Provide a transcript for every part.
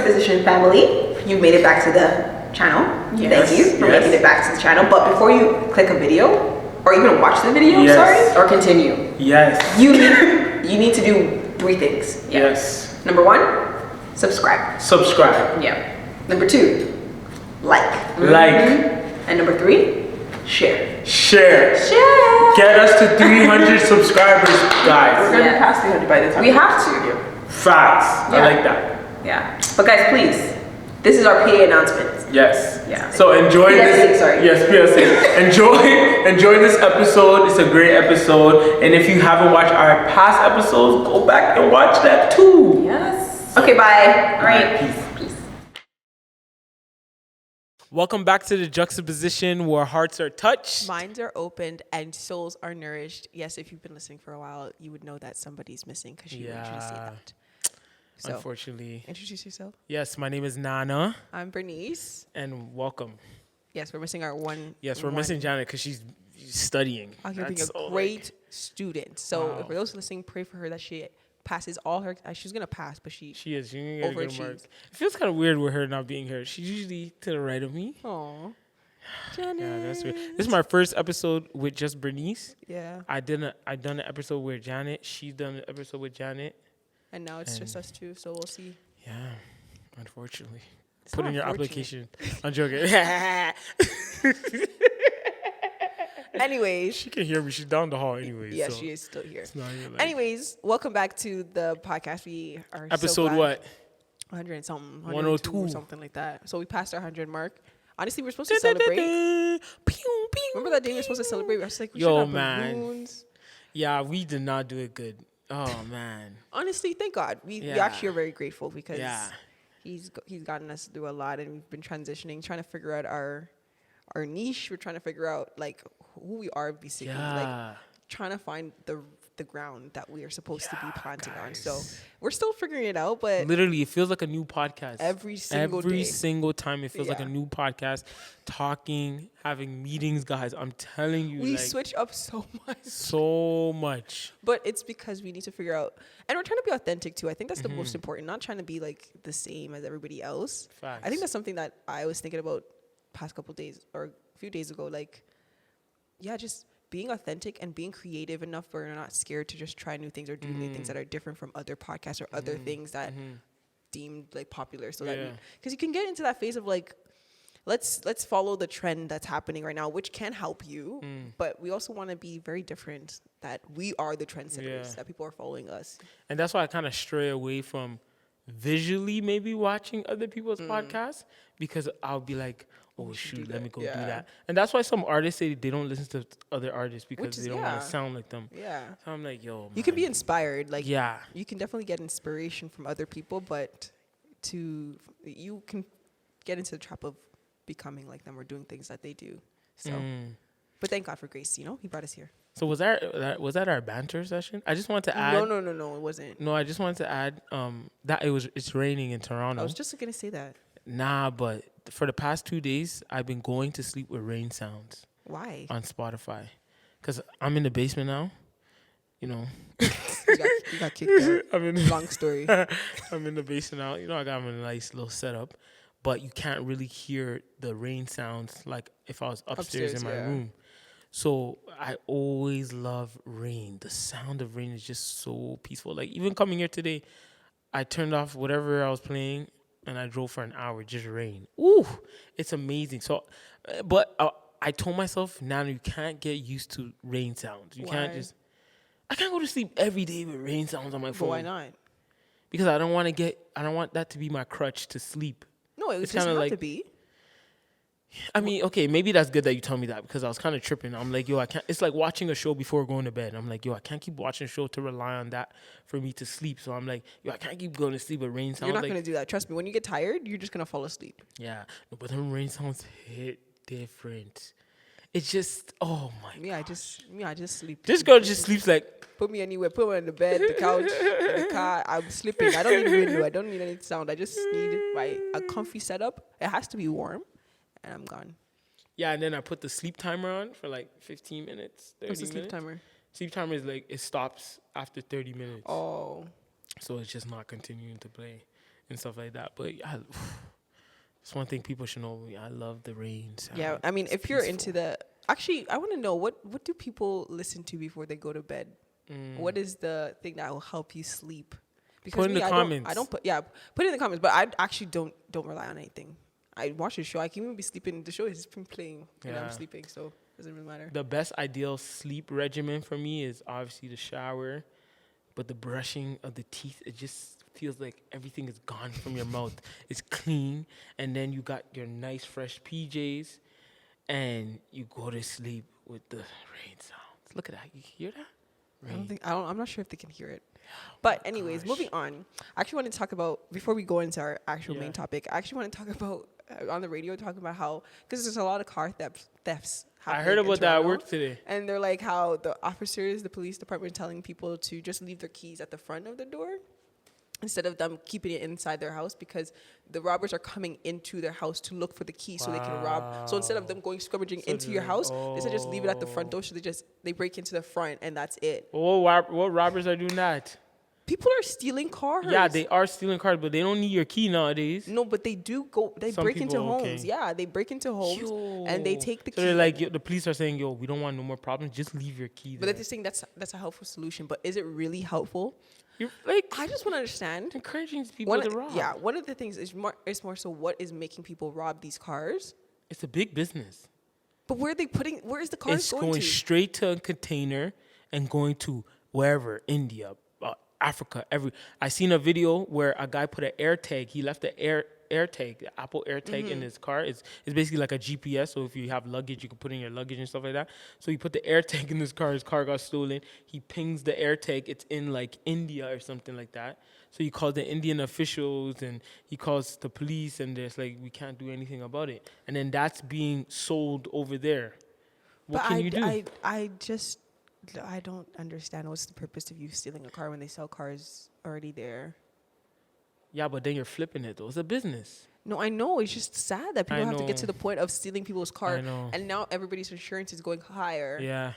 Juxtaposition family, you made it back to the channel. Yes. Thank you for making it back to the channel. But before you click a video, or even watch the video, or continue. Yes. You need to do 3 things. Yeah. Yes. Number 1, subscribe. Yeah. Number 2, like. And number 3, share. Get us to 300 subscribers, guys. We're gonna pass 300 by the time. We have to. Facts. I like that. Yeah. But guys, please, this is our PA announcement. Yes. Yeah. So enjoy this. Sorry. Yes, PSA. enjoy this episode. It's a great episode. And if you haven't watched our past episodes, go back and watch that too. Yes. Okay, bye. All right. Peace. Welcome back to the Juxtaposition, where hearts are touched, minds are opened, and souls are nourished. Yes, if you've been listening for a while, you would know that somebody's missing because you usually see that. So, unfortunately. Introduce yourself. Yes, my name is Nana. I'm Bernice. And welcome. Yes, we're missing our one. Yes, we're missing Janet because she's studying. Out here being a great student. So for those listening, pray for her that she passes all her. She's gonna pass, but she is. She's gonna get a good mark. It feels kind of weird with her not being here. She's usually to the right of me. Aww. Janet. Yeah, that's weird. This is my first episode with just Bernice. Yeah. I done an episode with Janet. She's done an episode with Janet. And now it's just us two, so we'll see. Yeah, unfortunately. It's Put in your application. I'm joking. Anyways. She can hear me. She's down the hall anyways. Yes, so she is still here. Like anyways, welcome back to the podcast. We are episode what? 100 and something. 102 or something like that. So we passed our 100 mark. Honestly, we're supposed to celebrate. Remember that day we were supposed to celebrate? I was like, we should have balloons. Yeah, we did not do it good. Oh man. Honestly, thank God. We actually are very grateful because he's gotten us through a lot, and we've been transitioning, trying to figure out our niche. We're trying to figure out like who we are basically. Like trying to find the ground that we are supposed to be planting on. So we're still figuring it out, but literally it feels like a new podcast. Every single time it feels like a new podcast. Talking, having meetings, guys. I'm telling you, we switch up so much. But it's because we need to figure out, and we're trying to be authentic too. I think that's the most important. Not trying to be like the same as everybody else. Facts. I think that's something that I was thinking about past couple days or a few days ago. Like, just being authentic and being creative enough where you're not scared to just try new things or do new things that are different from other podcasts or other things that deemed like popular. So that because you can get into that phase of like, let's follow the trend that's happening right now, which can help you, but we also want to be very different, that we are the trendsetters, that people are following us. And that's why I kind of stray away from visually maybe watching other people's podcasts, because I'll be like, oh shoot, let me go do that. And that's why some artists say they don't listen to other artists because they don't want to sound like them. Yeah. So I'm like, yo, man. You can be inspired. Like, you can definitely get inspiration from other people, but you can get into the trap of becoming like them or doing things that they do. So, but thank God for grace, he brought us here. So was that our banter session? I just wanted to add. No, it wasn't. No, I just wanted to add that it's raining in Toronto. I was just gonna say that. Nah, but for the past 2 days, I've been going to sleep with rain sounds. Why? On Spotify, because I'm in the basement now. You got kicked out. Long story. I'm in the basement now. I got a nice little setup, but you can't really hear the rain sounds like if I was upstairs in my room. So I always love rain. The sound of rain is just so peaceful. Like even coming here today, I turned off whatever I was playing and I drove for an hour, just rain. Ooh, it's amazing. So, but I told myself, now you can't get used to rain sounds. You can't just, I can't go to sleep every day with rain sounds on my phone. But why not? Because I don't want that to be my crutch to sleep. No, it doesn't have to be. I mean, okay, maybe that's good that you tell me that, because I was kind of tripping. I'm like, yo, I can't. It's like watching a show before going to bed. I'm like, yo, I can't keep watching a show to rely on that for me to sleep. So I'm like, yo, I can't keep going to sleep with rain sounds. You're not going to do that. Trust me. When you get tired, you're just going to fall asleep. Yeah. No, but them rain sounds hit different. It's just, oh my God. I just sleep. This girl just sleeps like. Put me anywhere. Put me on the bed, the couch, the car. I'm sleeping. I don't need a window. I don't need any sound. I just need a comfy setup. It has to be warm. And I'm gone. Yeah, and then I put the sleep timer on for like 15 minutes, 30 minutes. What's the sleep timer? Sleep timer is like, it stops after 30 minutes. Oh. So it's just not continuing to play. and stuff like that. But it's one thing people should know. I love the rain sound. Yeah, I mean, It's if you're peaceful. into actually, I want to know what do people listen to before they go to bed? What is the thing that will help you sleep? Because Put in the comments. I don't put it in the comments. But I actually don't rely on anything. I watch the show. I can even be sleeping. The show has been playing when I'm sleeping, so it doesn't really matter. The best ideal sleep regimen for me is obviously the shower, but the brushing of the teeth, it just feels like everything is gone from your mouth. It's clean, and then you got your nice fresh PJs, and you go to sleep with the rain sounds. Look at that. You hear that? Rain. I'm not sure if they can hear it. But anyways, moving on. I actually want to talk about, before we go into our actual main topic, I actually want to talk about, on the radio, talking about how, because there's a lot of car thefts happening. I heard about that at Toronto, work today. And they're like how the police department telling people to just leave their keys at the front of the door instead of them keeping it inside their house, because the robbers are coming into their house to look for the key so they can rob. So instead of them going scrummaging into your house, they said just leave it at the front door. So they break into the front and that's it. What robbers are doing that? People are stealing cars. Yeah, they are stealing cars, but they don't need your key nowadays. No, but they do go. They Some break into people, homes. okay. Yeah, they break into homes and they take the key. So they're like, the police are saying, "Yo, we don't want no more problems. Just leave your key there." But they're saying that's a helpful solution. But is it really helpful? You're like, I just want to understand. encouraging people to rob. Yeah, one of the things is more so what is making people rob these cars. It's a big business. But where is the cars It's going going to? straight to a container and going to wherever, India, Africa, I seen a video where a guy put an air tag. He left the air tag, the Apple air tag in his car. It's basically like a GPS. So if you have luggage, you can put in your luggage and stuff like that. So he put the air tag in his car. His car got stolen. He pings the air tag. It's in like India or something like that. So he calls the Indian officials and he calls the police, and there's like, we can't do anything about it. And then that's being sold over there. What can you do? I don't understand what's the purpose of you stealing a car when they sell cars already there. Yeah, but then you're flipping it though. It's a business. No, I know. It's just sad that people have to get to the point of stealing people's car. I know. And now everybody's insurance is going higher. Yeah.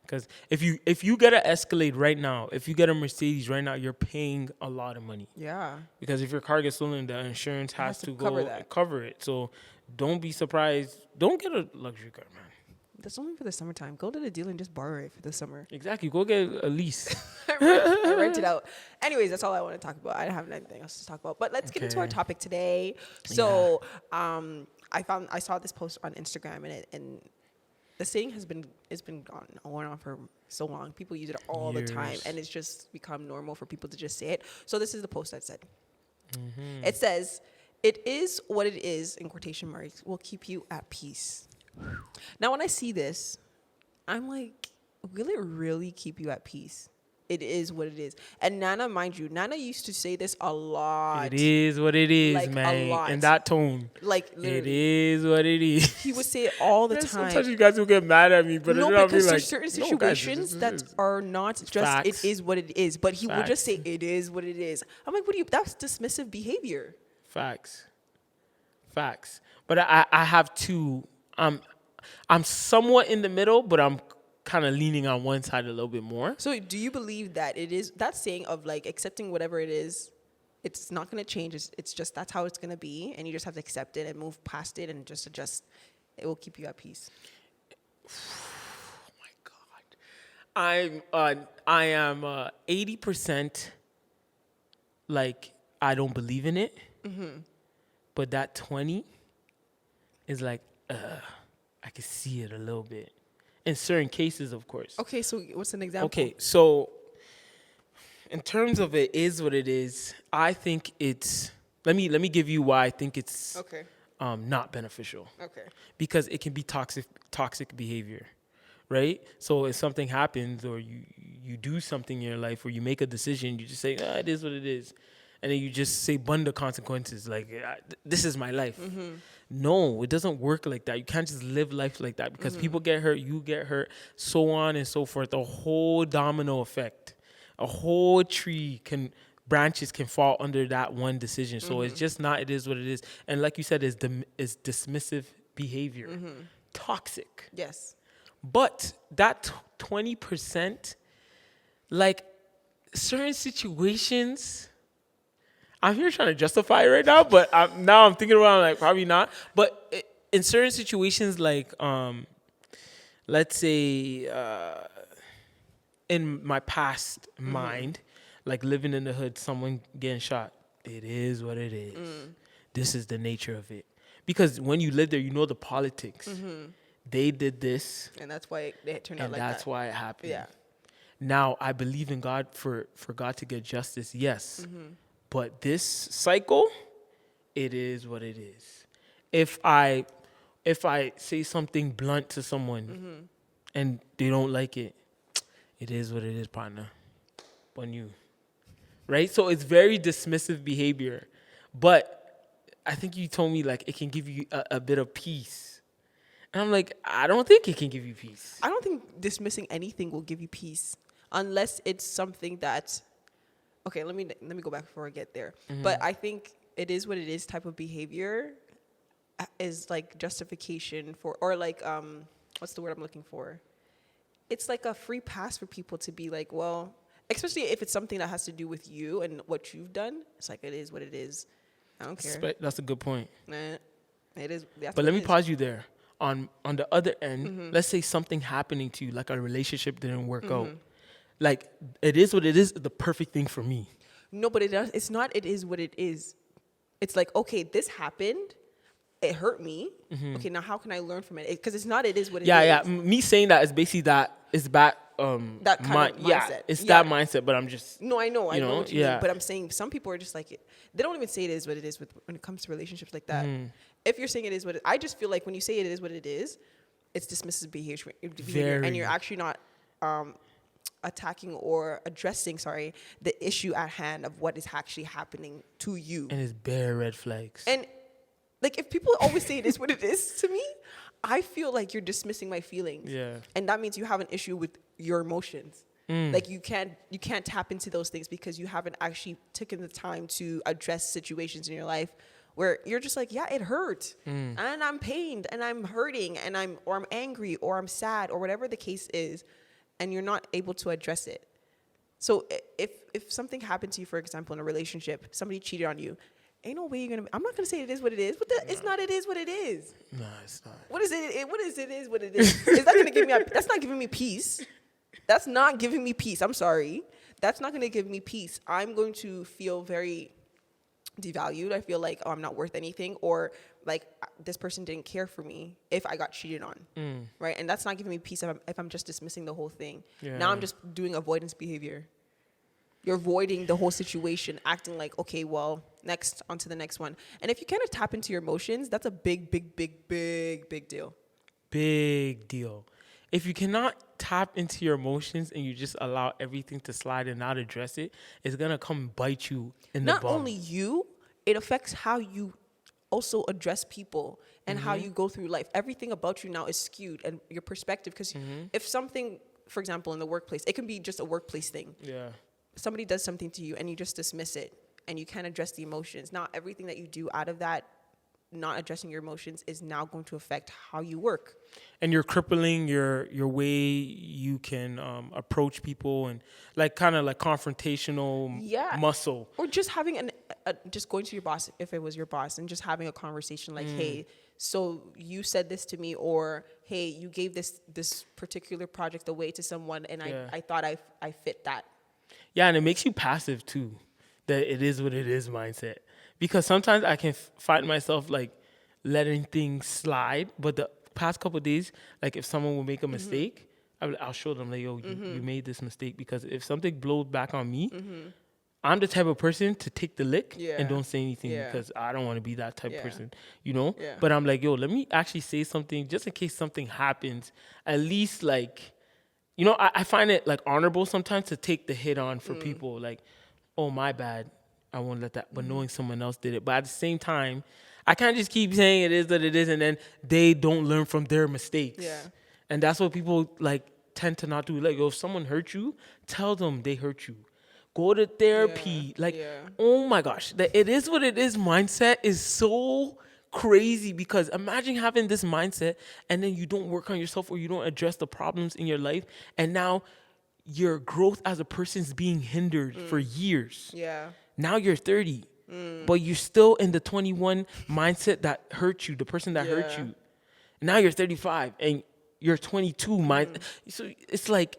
Because if you get an Escalade right now, if you get a Mercedes right now, you're paying a lot of money. Yeah. Because if your car gets stolen, the insurance has to go cover that. cover it. So don't be surprised. Don't get a luxury car, man. That's only for the summertime. Go to the dealer and just borrow it for the summer. Exactly. Go get a lease. I rent it out. Anyways, that's all I want to talk about. I don't have anything else to talk about. But let's get into our topic today. So I saw this post on Instagram, and the saying has been going on for so long. People use it all the time, and it's just become normal for people to just say it. So this is the post that said. It says, "It is what it is," in quotation marks, "will keep you at peace." Now, when I see this, I'm like, will it really keep you at peace? It is what it is. And Nana, mind you, Nana used to say this a lot. It is what it is, Like, man. a lot. In that tone. Like, literally. It is what it is. He would say it all the time. Sometimes you guys will get mad at me, but No, I'll because be there's like, certain "No, guys, situations this that is- are not just, Facts. it is what it is. But he would just say, Facts. it is what it is. I'm like, that's dismissive behavior. Facts. But I have two. I'm somewhat in the middle, but I'm kind of leaning on one side a little bit more. So do you believe that it is that saying of like accepting whatever it is, it's not going to change. It's just that's how it's going to be. And you just have to accept it and move past it and just adjust. It will keep you at peace. Oh my God. I am 80% like I don't believe in it. But that 20 is like, I can see it a little bit. In certain cases, of course. Okay, so what's an example? Okay, so in terms of it is what it is, I think it's, let me give you why I think it's Okay. Not beneficial. Okay. Because it can be toxic behavior, right? So if something happens or you do something in your life or you make a decision, you just say, it is what it is. And then you just say bunda consequences, like, this is my life. No, it doesn't work like that. You can't just live life like that because people get hurt, you get hurt, so on and so forth. A whole domino effect. A whole branches can fall under that one decision. So it's just not, it is what it is. And like you said, it's dismissive behavior. Toxic. Yes. But that 20%, like certain situations, I'm here trying to justify it right now, but I'm thinking about it, like probably not. But in certain situations, like let's say in my past mind, like living in the hood, someone getting shot. It is what it is. This is the nature of it. Because when you live there, you know the politics. They did this, and that's why it turned out like that. And that's why it happened. Yeah. Now I believe in God for God to get justice. Yes. But this cycle, it is what it is. If I say something blunt to someone and they don't like it, it is what it is, partner. On you. Right? So it's very dismissive behavior. But I think you told me like it can give you a bit of peace. And I'm like, I don't think it can give you peace. I don't think dismissing anything will give you peace unless it's something that, okay, let me go back before I get there. But I think it is what it is type of behavior is like justification for, or like, what's the word I'm looking for? It's like a free pass for people to be like, well, especially if it's something that has to do with you and what you've done. It's like, it is what it is. I don't care. That's a good point. Nah, it is. But let me pause you there. On the other end, let's say something happening to you, like a relationship didn't work out. Like, it is what it is, the perfect thing for me. No, but it's not it is what it is. It's like, okay, this happened. It hurt me. Okay, now how can I learn from it? Because it's not it is what it is. Yeah. Me saying that is basically that is that that kind of mindset. Yeah, it's that mindset, but I'm just... No, I know what you mean. But I'm saying some people are just like, they don't even say it is what it is when it comes to relationships like that. If you're saying it is what I just feel like when you say it is what it is, it's dismissive behavior. And you're actually not attacking or addressing, the issue at hand of what is actually happening to you. And it's bare red flags. And like, if people always say it is what it is to me, I feel like you're dismissing my feelings. Yeah. And that means you have an issue with your emotions. Like you can't tap into those things because you haven't actually taken the time to address situations in your life where you're just like, yeah, it hurt. And I'm pained and I'm hurting and I'm angry or I'm sad or whatever the case is, and you're not able to address it. So if something happened to you, for example, in a relationship, somebody cheated on you, ain't no way I'm not gonna say it is what it is, but it's not it is what it is. No, it's not. What is it? What is it is what it is? Is that gonna give me that's not giving me peace. That's not giving me peace. I'm sorry. That's not gonna give me peace. I'm going to feel very devalued. I feel like, I'm not worth anything, or like this person didn't care for me if I got cheated on, right? And that's not giving me peace if I'm just dismissing the whole thing. Yeah. Now I'm just doing avoidance behavior. You're avoiding the whole situation, acting like, okay, well, next, on to the next one. And if you kind of tap into your emotions, that's a big deal. Big deal. If you cannot tap into your emotions and you just allow everything to slide and not address it, it's going to come bite you in the bum. Not only you, it affects how you also address people and how you go through life. Everything about you now is skewed, and your perspective, because if something, for example, in the workplace, it can be just a workplace thing. Yeah. Somebody does something to you and you just dismiss it and you can't address the emotions. Now, everything that you do out of that, not addressing your emotions, is now going to affect how you work. And you're crippling your way you can approach people, and like kind of like confrontational muscle. Or just having just going to your boss, if it was your boss, and just having a conversation like, hey, so you said this to me, or hey, you gave this particular project away to someone, and I thought I fit that. Yeah, and it makes you passive too. That it is what it is mindset. Because sometimes I can find myself like letting things slide. But the past couple of days, like if someone will make a mistake, I'll show them like, yo, you made this mistake. Because if something blows back on me, I'm the type of person to take the lick and don't say anything because I don't want to be that type of person, you know? Yeah. But I'm like, yo, let me actually say something just in case something happens. At least like, you know, I find it like honorable sometimes to take the hit on for people. Like, oh, my bad. I won't let that. But knowing someone else did it. But at the same time, I can't just keep saying it is what it is, and then they don't learn from their mistakes. Yeah. And that's what people like tend to not do. Like, if someone hurt you, tell them they hurt you. Go to therapy. Oh my gosh. The it is what it is mindset is so crazy, because imagine having this mindset and then you don't work on yourself, or you don't address the problems in your life, and now your growth as a person is being hindered for years. Yeah. Now you're 30 but you're still in the 21 mindset that hurt you, the person that hurt you. Now you're 35 and you're 22. So it's like,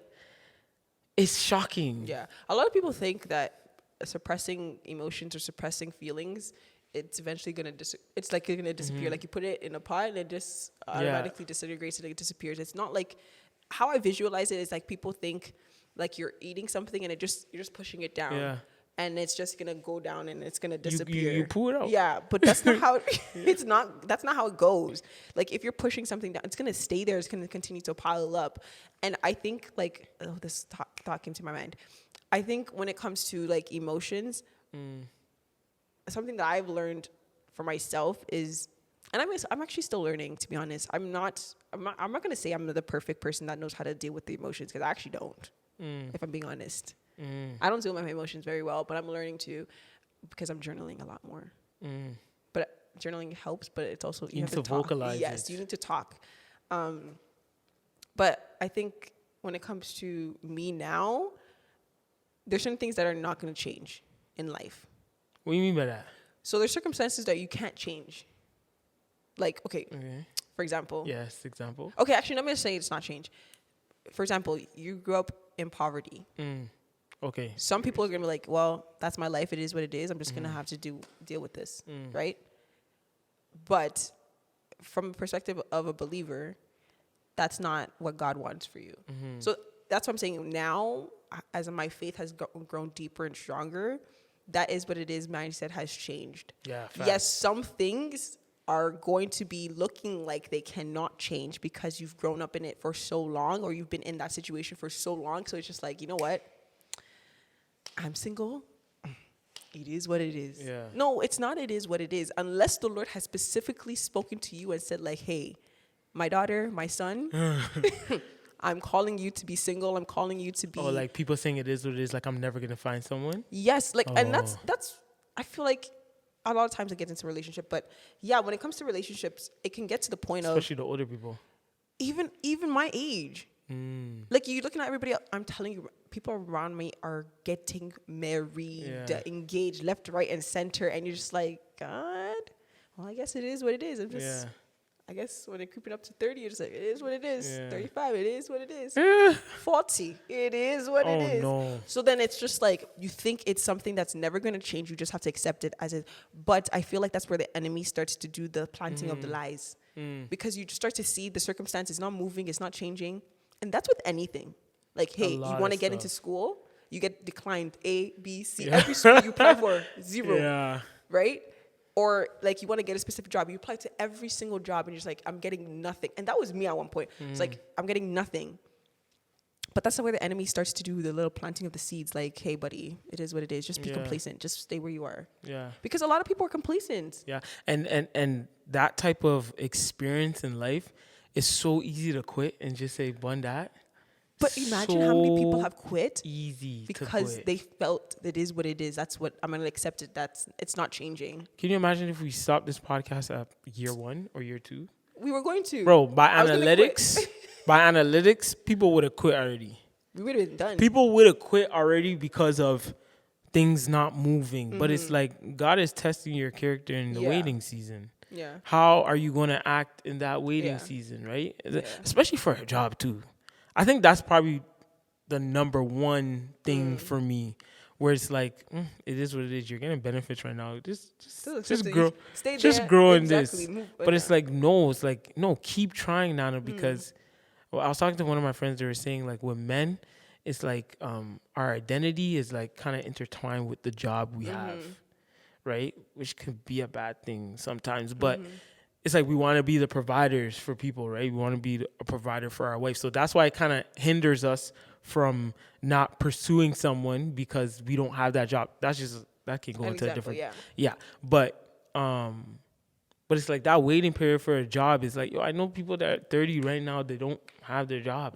it's shocking. Yeah. A lot of people think that suppressing emotions or suppressing feelings, it's eventually going to it's like you're going to disappear. Like you put it in a pot and it just automatically disintegrates and it disappears. It's not like, how I visualize it is like people think like you're eating something and you're just pushing it down. Yeah. And it's just gonna go down and it's gonna disappear. You pull it out. Yeah, but that's not how that's not how it goes. Like if you're pushing something down, it's gonna stay there. It's gonna continue to pile up. And I think like, this thought came to my mind. I think when it comes to like emotions, something that I've learned for myself is, and I'm actually still learning, to be honest. I'm not gonna say I'm the perfect person that knows how to deal with the emotions, because I actually don't. If I'm being honest. I don't deal with my emotions very well, but I'm learning to, because I'm journaling a lot more. But journaling helps, but it's also, you have to vocalize. Yes, you need to talk. But I think when it comes to me now, there's certain things that are not going to change in life. What do you mean by that? So there's circumstances that you can't change. Like, okay. For example. Yes, example. Okay, actually, I'm going to say it's not change. For example, you grew up in poverty. Okay. Some people are going to be like, well, that's my life. It is what it is. I'm just going to have to deal with this, right? But from the perspective of a believer, that's not what God wants for you. So that's what I'm saying. Now, as my faith has grown deeper and stronger, that is what it is. Mindset has changed. Yeah. Facts. Yes, some things are going to be looking like they cannot change because you've grown up in it for so long, or you've been in that situation for so long. So it's just like, you know what? I'm single. It is what it is. Yeah. No, it's not. It is what it is. Unless the Lord has specifically spoken to you and said like, hey, my daughter, my son, I'm calling you to be single. I'm calling you to be. Oh, like people saying it is what it is. Like I'm never going to find someone. Yes. Like, and that's, I feel like a lot of times it gets into a relationship, but yeah, when it comes to relationships, it can get to the point especially the older people. Even my age. Like you're looking at everybody else, I'm telling you, people around me are getting married, engaged left, right, and center, and you're just like, God, well, I guess it is what it is. I'm just, I guess when they're creeping up to 30, you're just like, it is what it is. 35, it is what it is. 40, it is what it is. No. So then it's just like, you think it's something that's never going to change. You just have to accept it as it. But I feel like that's where the enemy starts to do the planting of the lies. Because you just start to see the circumstance is not moving, it's not changing. And that's with anything. Like, hey, you want to get into school, you get declined A, B, C. Every school you apply for, 0. Right? Or like you want to get a specific job, you apply to every single job and you're just like, I'm getting nothing. And that was me at one point. It's like, I'm getting nothing. But that's where the enemy starts to do the little planting of the seeds. Like, hey, buddy, it is what it is. Just be complacent. Just stay where you are. Yeah. Because a lot of people are complacent. Yeah. And that type of experience in life is so easy to quit and just say, "Bun that." But imagine how many people have quit easy because they felt it is what it is. That's what I'm gonna accept it. It's not changing. Can you imagine if we stopped this podcast at year 1 or year 2? We were going to, bro. By analytics, people would have quit already. We would have been done. People would have quit already because of things not moving. But it's like God is testing your character in the waiting season. Yeah. How are you going to act in that waiting season, right? Especially for a job, too. I think that's probably the number one thing for me, where it's like, it is what it is. You're getting benefits right now. Just grow. Stay just there. grow in Exactly. this. But it's like, no, keep trying, Nana, because I was talking to one of my friends. They were saying, like, with men, it's like our identity is, like, kind of intertwined with the job we have. Right? Which could be a bad thing sometimes. But it's like we want to be the providers for people, right? We want to be a provider for our wife. So that's why it kind of hinders us from not pursuing someone, because we don't have that job. That can go into a different... Yeah. But it's like that waiting period for a job is like, yo, I know people that are 30 right now, they don't have their job.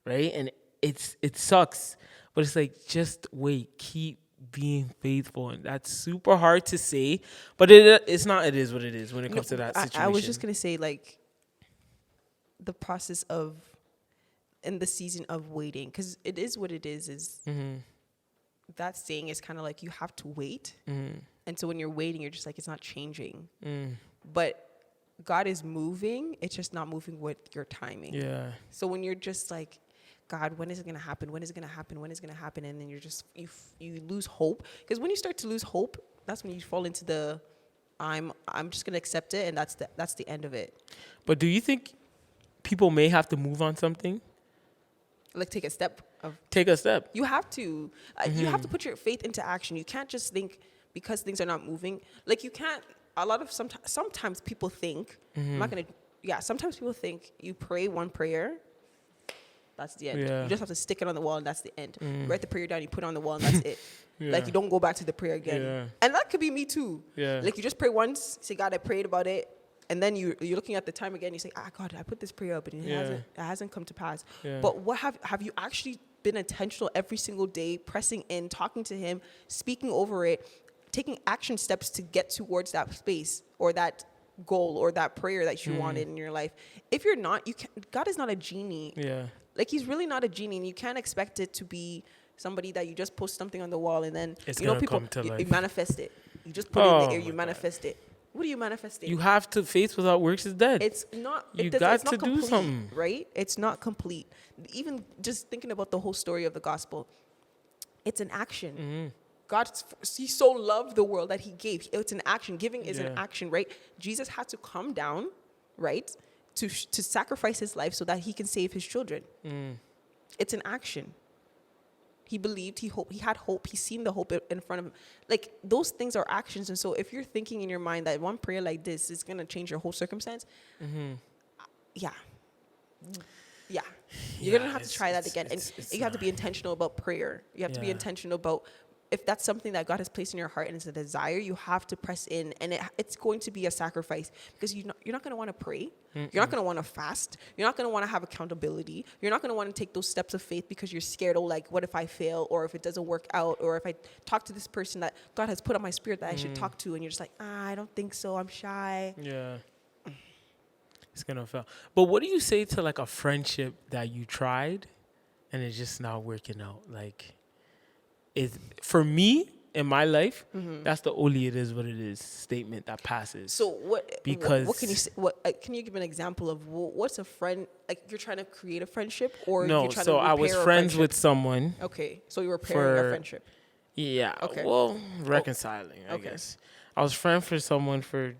Right? And it sucks. But it's like, just wait, keep being faithful, and that's super hard to say, but it's not. It is what it is when it comes to that situation. I was just gonna say, like, the process of in the season of waiting, because it is what it is that saying is kind of like you have to wait, And so when you're waiting, you're just like, it's not changing. But God is moving. It's just not moving with your timing. Yeah. So when you're just like, God, when is it going to happen? When is it going to happen? When is it going to happen? And then you're just, you lose hope. Because when you start to lose hope, that's when you fall into the, I'm just going to accept it. And that's the end of it. But do you think people may have to move on something? Like take a step. You have to. You have to put your faith into action. You can't just think because things are not moving. Like you can't, sometimes people think, sometimes people think you pray one prayer, that's the end. You just have to stick it on the wall and that's the end. You write the prayer down, you put it on the wall and that's it. Like you don't go back to the prayer again. And that could be me too. Like you just pray once, say, God, I prayed about it. And then you're looking at the time again, you say, God, I put this prayer up and it hasn't come to pass. But what have you actually been intentional every single day, pressing in, talking to him, speaking over it, taking action steps to get towards that space or that goal or that prayer that you wanted in your life? If you're not, God is not a genie. Like he's really not a genie, and you can't expect it to be somebody that you just post something on the wall and then people you manifest it. You just put it in the air, you manifest it. What are you manifesting? You have to. Faith without works is dead. It's not. You got to do something, right? It's not complete. Even just thinking about the whole story of the gospel, it's an action. God, he so loved the world that he gave. It's an action. Giving is an action, right? Jesus had to come down, right, to sacrifice his life so that he can save his children. It's an action. He believed, he hoped, he had hope, he's seen the hope in front of him. Like, those things are actions. And so if you're thinking in your mind that one prayer like this is going to change your whole circumstance, you're going to have to try that again. And you have to be intentional about prayer. You have to be intentional about, if that's something that God has placed in your heart and it's a desire, you have to press in, and it's going to be a sacrifice, because you're not going to want to pray. You're not going to want to fast. You're not going to want to have accountability. You're not going to want to take those steps of faith because you're scared, like, what if I fail, or if it doesn't work out, or if I talk to this person that God has put on my spirit that I should talk to, and you're just like, I don't think so, I'm shy. Yeah. It's going to fail. But what do you say to like a friendship that you tried and it's just not working out? Like, for me in my life, that's the only "it is what it is" statement that passes. So what can you say? Can you give an example of what's a friend, like, you're trying to create a friendship, or no? You're trying So to I was friends with someone. Okay, so you were repairing a friendship. Yeah. Okay. Well, reconciling, I guess. I was friends with someone for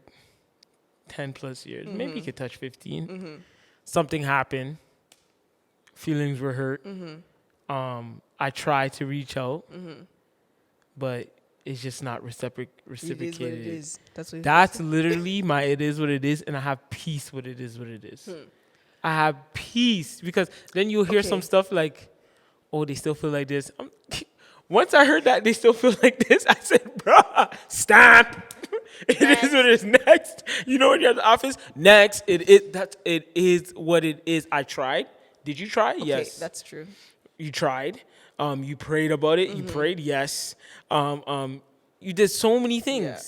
10+ years. Maybe you could touch 15. Something happened. Feelings were hurt. I tried to reach out, but it's just not reciprocated. It is what it is. That's literally my "it is what it is," and I have peace with "it is what it is." I have peace, because then you'll hear some stuff like, "Oh, they still feel like this." Once I heard that they still feel like this, I said, "Bruh, stamp." It is what it is. Next, you know, when you're at the office, next, it is what it is. I tried. Did you try? Okay, yes, that's true. You tried. You prayed about it. You prayed. Yes. You did so many things. Yeah.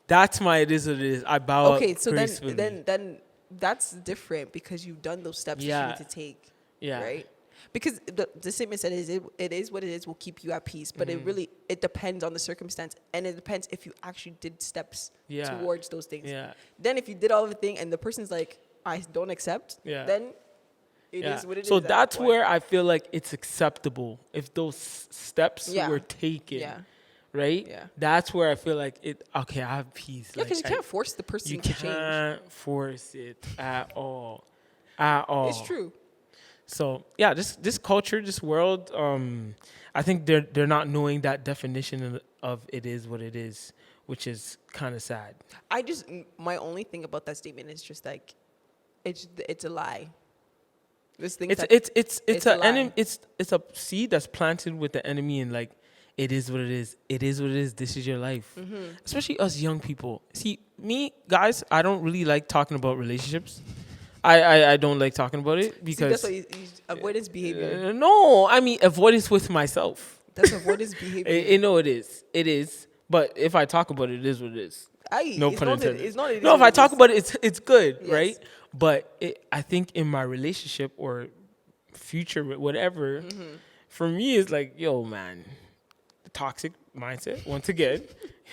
That's my "it is what it is." I bow up gracefully. then that's different, because you've done those steps that you need to take. Yeah. Right. Because the statement said it is what it is will keep you at peace, but it depends on the circumstance, and it depends if you actually did steps towards those things. Yeah. Then if you did all of the thing and the person's like, I don't accept, then it is what it is. So that's where I feel like it's acceptable if those steps were taken. Yeah. Right? Yeah. That's where I feel like I have peace. Yeah, because you can't force the person to change. You can't force it at all. At all. It's true. So, yeah, this culture, this world, I think they're not knowing that definition of "it is what it is," which is kind of sad. My only thing about that statement is just like, it's a lie. This thing it's a seed that's planted with the enemy, and like, it is what it is. It is what it is. This is your life. Especially us young people. See, me, guys, I don't really like talking about relationships. I don't like talking about it because... See, that's why you avoidance behavior. No, I mean avoidance with myself. That's avoidance behavior. No, it is. It is. But if I talk about it, it is what it is. No pun intended. If I talk about it, it's good, yes. Right? But I think in my relationship or future, whatever, for me, it's like, yo, man, toxic mindset. Once again,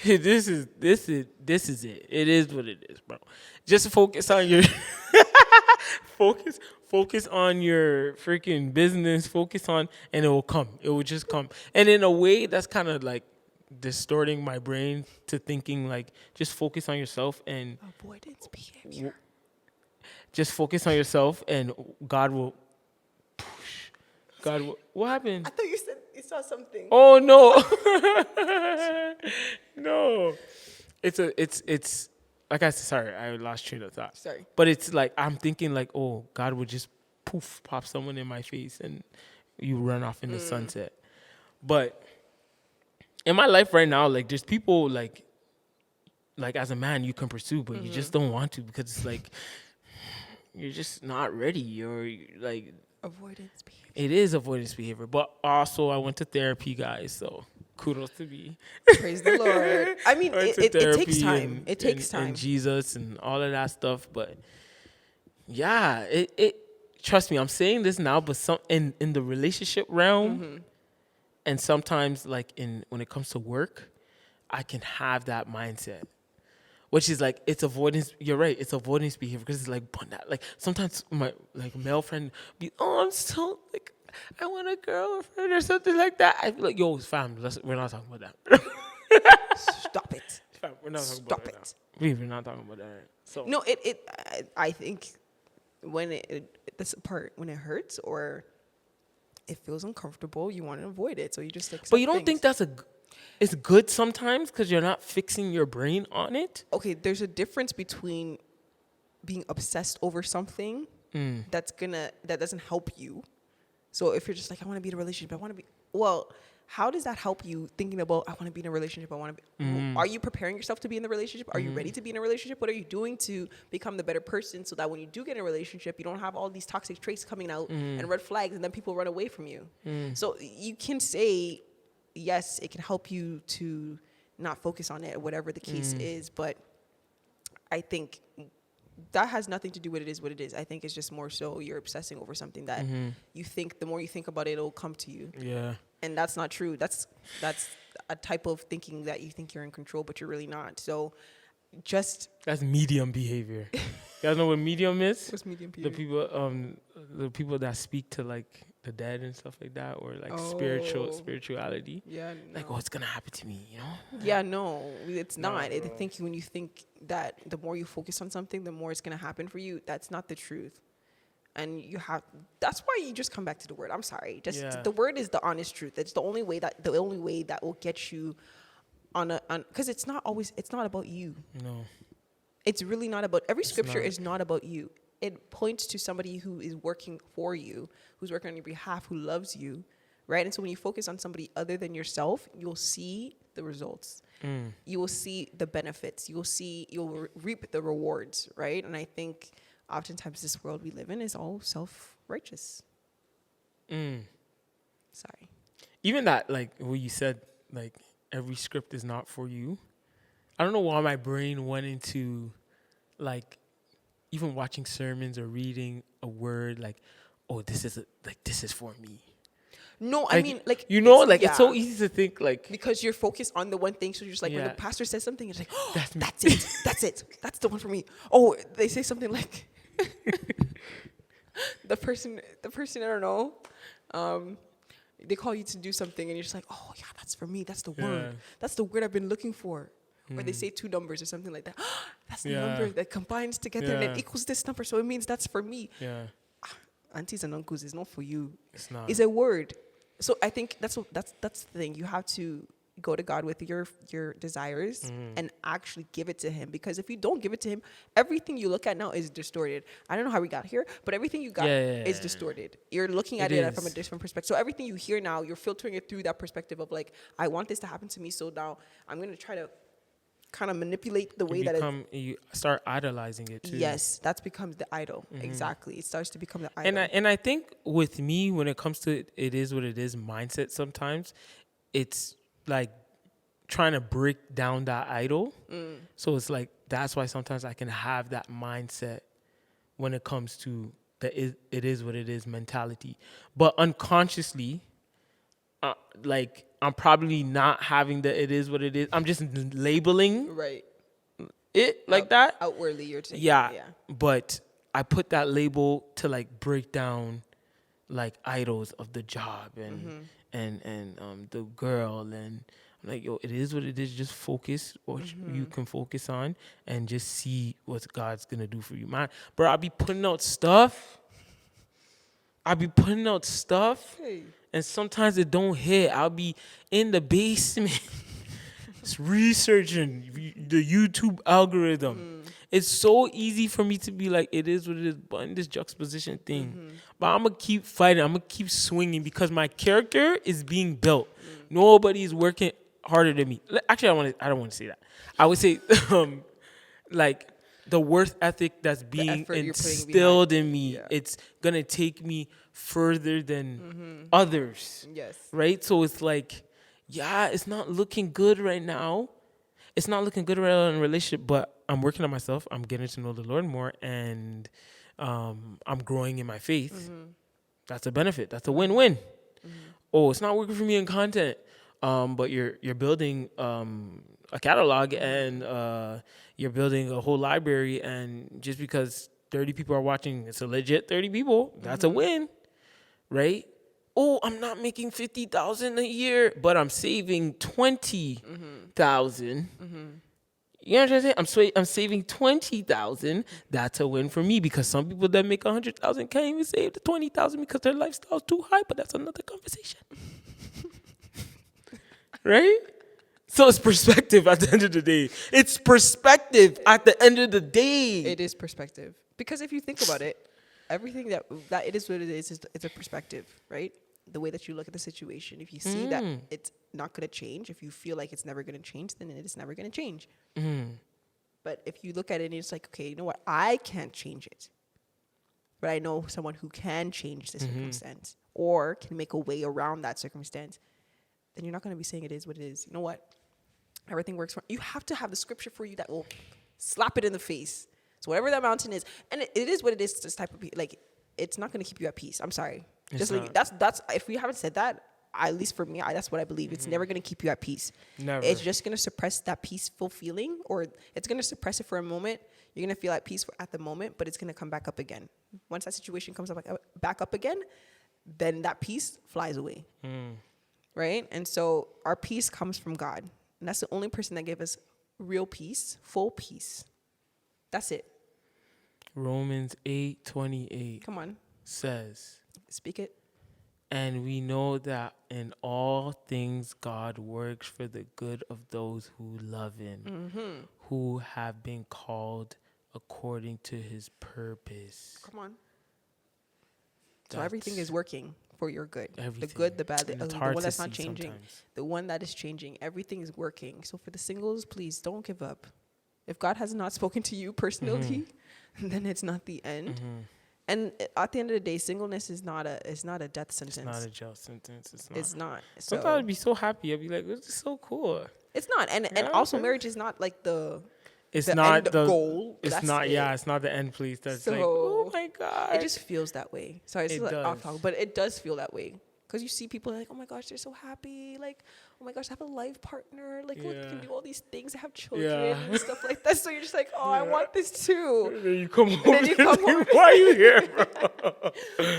this is it. It is what it is, bro. Just focus on your focus on your freaking business. Focus on, and it will come. It will just come. And in a way, that's kind of like distorting my brain to thinking like just focus on yourself and avoidance behavior. Just focus on yourself, and God will. God, what happened? I thought you said you saw something. Oh no, no. It's like I said. Sorry, I lost train of thought. Sorry, but it's like I'm thinking like, oh, God would just pop someone in my face, and you run off in the sunset. But in my life right now, like there's people like as a man you can pursue, but you just don't want to because it's like you're just not ready, or like avoidance behavior. It is avoidance behavior, but also I went to therapy, guys. So kudos to me. Praise the Lord. I mean, it takes time. It takes time. And Jesus and all of that stuff, but yeah, it. Trust me, I'm saying this now, but some in the relationship realm, and sometimes like when it comes to work, I can have that mindset. Which is like, it's avoidance. You're right. It's avoidance behavior because it's like, like sometimes my like male friend be, oh, I'm so like, I want a girlfriend or something like that. I feel like, yo, fam, we're not talking about that. Stop it. Fam, we're not talking Stop about it. that. We're not talking about that. So no, I think when this part when it hurts or it feels uncomfortable, you want to avoid it. So you just like. But you don't think it's good sometimes because you're not fixing your brain on it? Okay, there's a difference between being obsessed over something that doesn't help you. So if you're just like, I want to be in a relationship, how does that help you thinking about, I want to be in a relationship, are you preparing yourself to be in the relationship? Are you ready to be in a relationship? What are you doing to become the better person so that when you do get in a relationship, you don't have all these toxic traits coming out and red flags and then people run away from you? So you can say, yes, it can help you to not focus on it, whatever the case is. But I think that has nothing to do with it is what it is. I think it's just more so you're obsessing over something that you think the more you think about it, it'll come to you. Yeah. And that's not true. That's a type of thinking that you think you're in control, but you're really not. So that's medium behavior. You guys know what medium is? What's medium behavior? The people that speak to like the dead and stuff like that, or like spirituality. Yeah. No. Like, oh, it's gonna happen to me, you know? Yeah, no, it's not. I think when you think that the more you focus on something, the more it's gonna happen for you. That's not the truth. And that's why you just come back to the word. I'm sorry. The word is the honest truth. It's the only way that will get you because it's not about you. No. It's really not about, every scripture is not about you. It points to somebody who is working for you, who's working on your behalf, who loves you, right? And so when you focus on somebody other than yourself, you'll see the results. You will see the benefits. You'll reap the rewards, right? And I think oftentimes this world we live in is all self-righteous. Sorry. Even that, like what you said, like every script is not for you. I don't know why my brain went into like even watching sermons or reading a word like, oh, this is for me. No, like, I mean, like, it's so easy to think like, because you're focused on the one thing. So you're just like, when the pastor says something, it's like, oh, that's it. That's the one for me. Oh, they say something like, the person, I don't know, they call you to do something and you're just like, oh yeah, that's for me. That's the word. That's the word I've been looking for. Or they say two numbers or something like that. That's the number that combines together and it equals this number. So it means that's for me. Yeah. Aunties and uncles is not for you. It's not. It's a word. So I think that's the thing. You have to go to God with your desires and actually give it to him. Because if you don't give it to him, everything you look at now is distorted. I don't know how we got here, but everything you got is distorted. You're looking at it from a different perspective. So everything you hear now, you're filtering it through that perspective of like, I want this to happen to me, so now I'm going to try to kind of manipulate the way you start idolizing it too. Yes, that becomes the idol. Exactly. It starts to become the idol. And I think with me, when it comes to it is what it is mindset, sometimes it's like trying to break down that idol. So it's like, that's why sometimes I can have that mindset when it comes to it is what it is mentality. But unconsciously, like I'm probably not having the it is what it is. I'm just labeling Right. it like that. Outwardly, you're saying. Yeah. But I put that label to like break down like idols of the job and the girl, and I'm like, yo, it is what it is. Just focus what you can focus on and just see what God's gonna do for you, man. Bro, I'll be putting out stuff. Hey. And sometimes it don't hit. I'll be in the basement researching the YouTube algorithm. It's so easy for me to be like, it is what it is, but in this juxtaposition thing. But I'm going to keep fighting. I'm going to keep swinging because my character is being built. Nobody is working harder than me. Actually, I don't want to say that. I would say, like, the worth ethic that's being instilled in me, it's going to take me further than others. Yes. Right? So it's like, yeah, it's not looking good right now. It's not looking good right now in a relationship, but I'm working on myself. I'm getting to know the Lord more, and I'm growing in my faith. That's a benefit. That's a win-win. Oh, it's not working for me in content, but you're building a catalog and you're building a whole library, and just because 30 people are watching, it's a legit 30 people. That's a win, right? Oh, I'm not making $50,000 a year, but I'm saving $20,000. You know what I'm saying? I'm saving $20,000. That's a win for me, because some people that make $100,000 can't even save the $20,000 because their lifestyle's too high. But that's another conversation, right? So it's perspective at the end of the day. It's perspective at the end of the day. It is perspective, because if you think about it, everything that it is what it is it's a perspective, right? The way that you look at the situation. If you see that it's not going to change, if you feel like it's never going to change, then it is never going to change. But if you look at it and it's like, okay, you know what? I can't change it, but I know someone who can change the circumstance or can make a way around that circumstance, then you're not going to be saying it is what it is. You know what? Everything works for you. Have to have the scripture for you that will slap it in the face. So whatever that mountain is, and it is what it is. This type of like, it's not going to keep you at peace. I'm sorry. Just like that's if we haven't said that, at least for me, that's what I believe. It's never going to keep you at peace. Never. It's just going to suppress that peaceful feeling, or it's going to suppress it for a moment. You're going to feel at peace at the moment, but it's going to come back up again. Once that situation comes back up again, then that peace flies away. Right? And so our peace comes from God. And that's the only person that gave us real peace, full peace. That's it. Romans 8:28 Come on. says, Speak it. and we know that in all things God works for the good of those who love him, who have been called according to his purpose. Come on. So everything is working for your good. Everything. The good, the bad, the one that's not changing. Sometimes. The one that is changing. Everything is working. So for the singles, please don't give up. If God has not spoken to you personally, then it's not the end. And at the end of the day, singleness is not a death sentence. It's not a jail sentence. It's not. So sometimes I'd be so happy. I'd be like, this is so cool. It's not. And also marriage is not like the not end goal. It's not. Yeah, it's not the end place. That's like, oh my God. It just feels that way. Sorry, it's like off topic, but it does feel that way. Because you see people like, oh my gosh, they're so happy. Like, oh my gosh, I have a life partner. Like, look, you can do all these things. I have children and stuff like that. So you're just like, oh, I want this too. And then you come home. Why are you here, bro?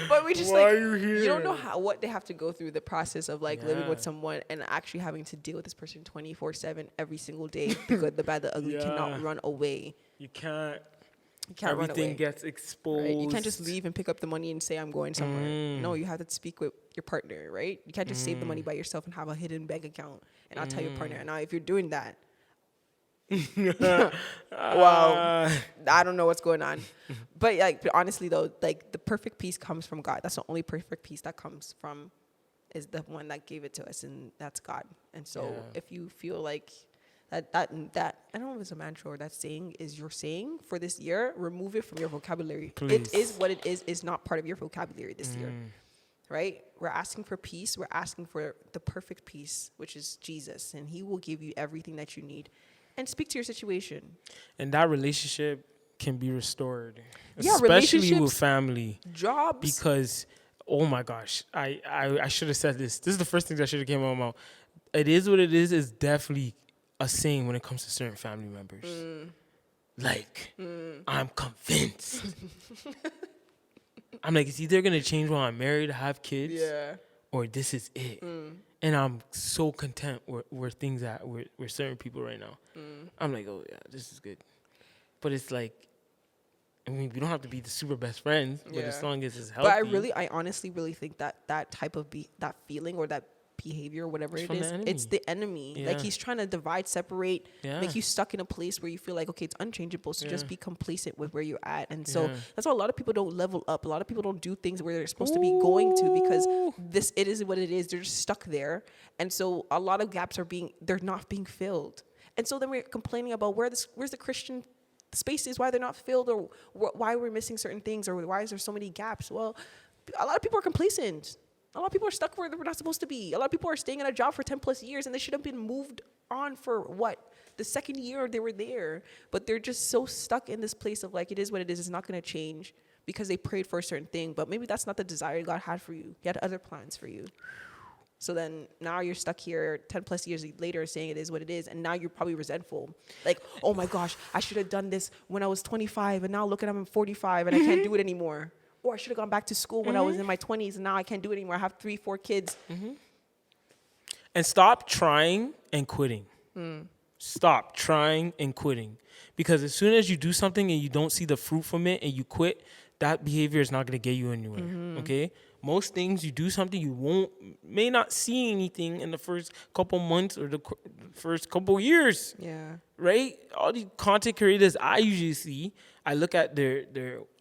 But we just Why are you here? You don't know what they have to go through, the process of like living with someone and actually having to deal with this person 24/7 every single day. The good, the bad, the ugly cannot run away. You can't. Everything gets exposed. Right? You can't just leave and pick up the money and say, I'm going somewhere. No, you have to speak with your partner, right? You can't just save the money by yourself and have a hidden bank account and not tell your partner. Now, if you're doing that, wow, I don't know what's going on. But honestly, though, like the perfect peace comes from God. That's the only perfect peace that comes from, is the one that gave it to us, and that's God. And so if you feel like that I don't know if it's a mantra or that saying is your saying for this year, remove it from your vocabulary. Please. It is what it is not part of your vocabulary this year, right? We're asking for peace. We're asking for the perfect peace, which is Jesus, and he will give you everything that you need. And speak to your situation. And that relationship can be restored, Yeah, especially with family. Jobs. Because oh my gosh, I should have said this. This is the first thing that should have came out of my mouth. It is what it is definitely a saying when it comes to certain family members. Like, I'm convinced. I'm like, it's either going to change when I'm married, have kids, or this is it. And I'm so content where things at, where certain people right now. I'm like, oh, yeah, this is good. But it's like, I mean, we don't have to be the super best friends, but as long as it's healthy. But I honestly really think that type of that feeling or that behavior or whatever it is, it's the enemy. Like, he's trying to divide, separate, make you stuck in a place where you feel like, okay, it's unchangeable, so just be complacent with where you're at. And so that's why a lot of people don't level up. A lot of people don't do things where they're supposed to be going to, because it is what it is. They're just stuck there. And so a lot of gaps they're not being filled. And so then we're complaining about where's the Christian spaces, why they're not filled, or why we're missing certain things, or why is there so many gaps. Well, a lot of people are complacent. A lot of people are stuck where they're not supposed to be. A lot of people are staying in a job for 10 plus years, and they should have been moved on for the second year they were there. But they're just so stuck in this place of like, it is what it is. It's not going to change because they prayed for a certain thing. But maybe that's not the desire God had for you. He had other plans for you. So then now you're stuck here 10 plus years later saying it is what it is. And now you're probably resentful. Like, oh my gosh, I should have done this when I was 25. And now look at I'm 45 and I can't do it anymore. Or I should have gone back to school when I was in my 20s and now I can't do it anymore. I have 3-4 kids. And stop trying and quitting. Stop trying and quitting. Because as soon as you do something and you don't see the fruit from it and you quit, that behavior is not going to get you anywhere. Okay? Most things, you do something, you may not see anything in the first couple months or the first couple years. Yeah. Right? All these content creators I usually see, I look at their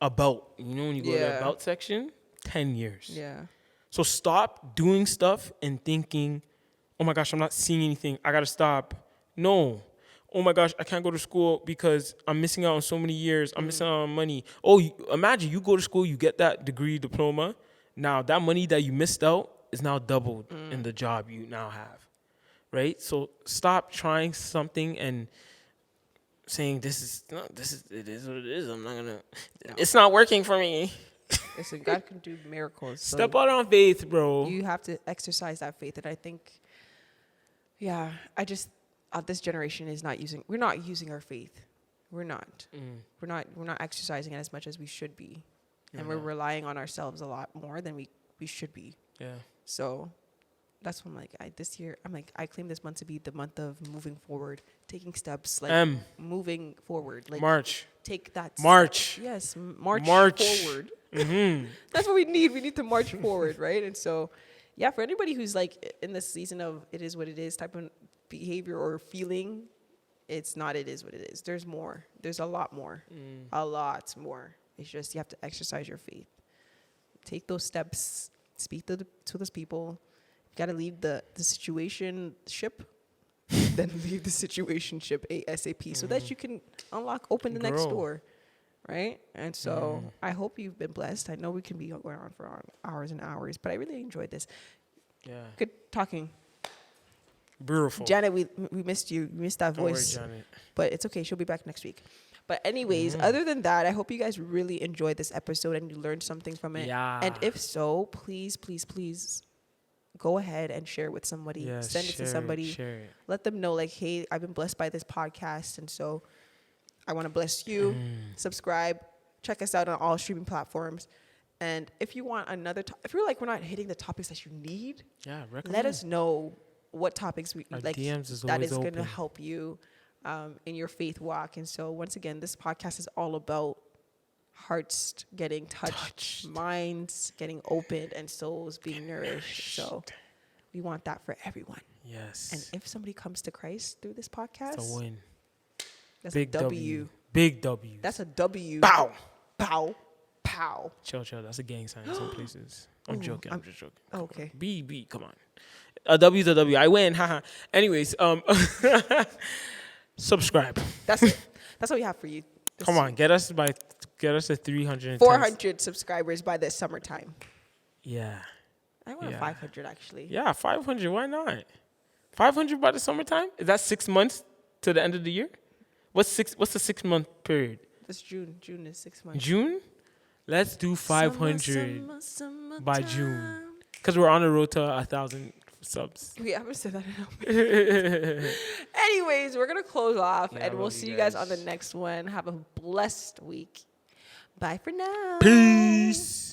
about. You know, when you go to the about section, 10 years. Yeah. So stop doing stuff and thinking, oh my gosh, I'm not seeing anything. I got to stop. No. Oh my gosh, I can't go to school because I'm missing out on so many years. I'm missing out on money. Oh, imagine you go to school, you get that degree, diploma. Now, that money that you missed out is now doubled in the job you now have, right? So stop trying something and saying, it is what it is. I'm not going to, it's not working for me. Listen, God can do miracles. So Step out on faith, bro. you have to exercise that faith. And I think, this generation is we're not using our faith. We're not. We're not exercising it as much as we should be. And we're relying on ourselves a lot more than we should be. Yeah. So that's when I claim this month to be the month of moving forward, taking steps, moving forward. Like March. Take that March. Step. Yes, march forward. That's what we need. We need to march forward, right? And so, for anybody who's like in the season of it is what it is type of behavior or feeling, it's not it is what it is. There's more. There's a lot more. A lot more. It's just you have to exercise your faith. Take those steps. Speak to those people. You got to leave the situation ship. Then leave the situation ship ASAP so that you can open the next door. Right? And so I hope you've been blessed. I know we can be going on for hours and hours, but I really enjoyed this. Yeah. Good talking. Beautiful. Janet, we missed you. We missed that voice. Don't worry, Janet. But it's okay. She'll be back next week. But anyways, other than that, I hope you guys really enjoyed this episode and you learned something from it. Yeah. And if so, please, please, please go ahead and share it with somebody. Yes, send it to somebody. Share it. Let them know, like, hey, I've been blessed by this podcast. And so I want to bless you. Subscribe. Check us out on all streaming platforms. And if you want if you're like, we're not hitting the topics that you need, let us know what topics we like that is going to help you in your faith walk. And so once again, this podcast is all about hearts getting touched, minds getting opened, and souls being nourished. So we want that for everyone. Yes. And if somebody comes to Christ through this podcast, it's a win. That's big a W. Big W. That's a W. Pow. Pow. Pow. Chill. That's a gang sign in some places. I'm joking. I'm just joking. Okay. B. Come on. A W's a W. I win. Haha. Anyways, subscribe. That's it. That's what we have for you. Come on, get us to 300. 400 subscribers by the summertime. Yeah. I want 500 actually. Yeah, 500. Why not? 500 by the summertime? Is that 6 months to the end of the year? What's the 6 month period? It's June. June is 6 months. June? Let's do 500 by June. Because we're on the road to 1,000 subs. We haven't said that enough. Anyways, we're going to close off, and we'll see you guys on the next one. Have a blessed week. Bye for now. Peace.